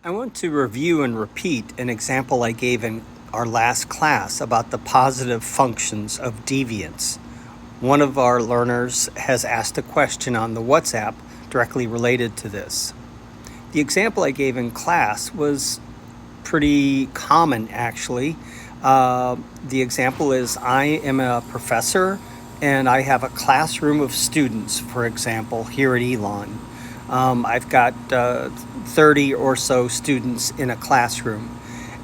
I want to review and repeat an example I gave in our last class about the positive functions of deviance. One of our learners has asked a question on the WhatsApp directly related to this. The example I gave in class was pretty common, actually. The example is I am a professor and I have a classroom of students, for example, here at Elon. I've got 30 or so students in a classroom.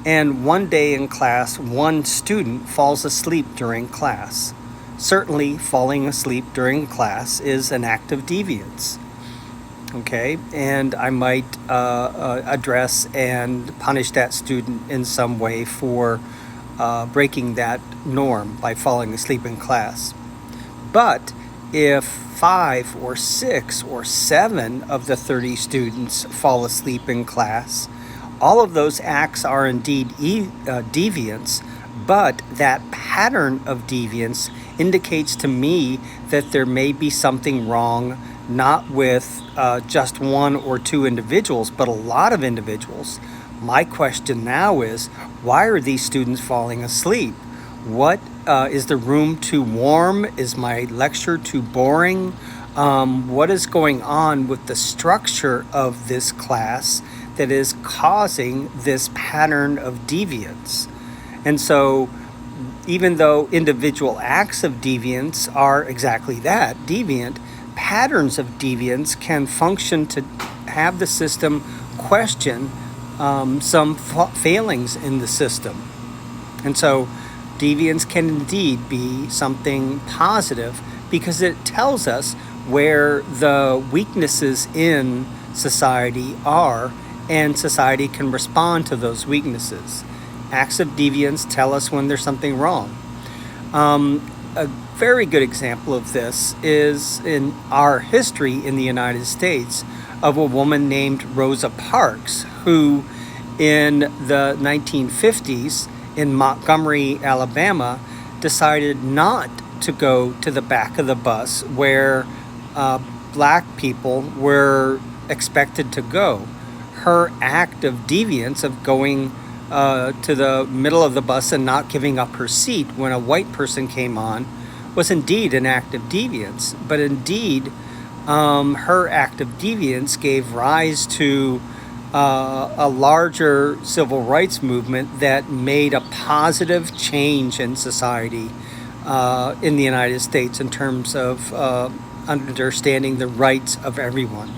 And one day in class, one student falls asleep during class. Certainly, falling asleep during class is an act of deviance. Okay, and I might address and punish that student in some way for breaking that norm by falling asleep in class. But if 5 or 6 or 7 of the 30 students fall asleep in class, all of those acts are indeed deviance, but that pattern of deviance indicates to me that there may be something wrong, not with just one or two individuals, but a lot of individuals. My question now is, why are these students falling asleep? What is the room too warm? Is my lecture too boring? What is going on with the structure of this class that is causing this pattern of deviance? And so, even though individual acts of deviance are exactly that, deviant, patterns of deviance can function to have the system question some failings in the system. And so deviance can indeed be something positive because it tells us where the weaknesses in society are, and society can respond to those weaknesses. Acts of deviance tell us when there's something wrong. A very good example of this is in our history in the United States of a woman named Rosa Parks, who in the 1950s in Montgomery, Alabama, decided not to go to the back of the bus where black people were expected to go. Her act of deviance of going to the middle of the bus and not giving up her seat when a white person came on was indeed an act of deviance. But indeed, her act of deviance gave rise to a larger civil rights movement that made a positive change in society in the United States in terms of understanding the rights of everyone.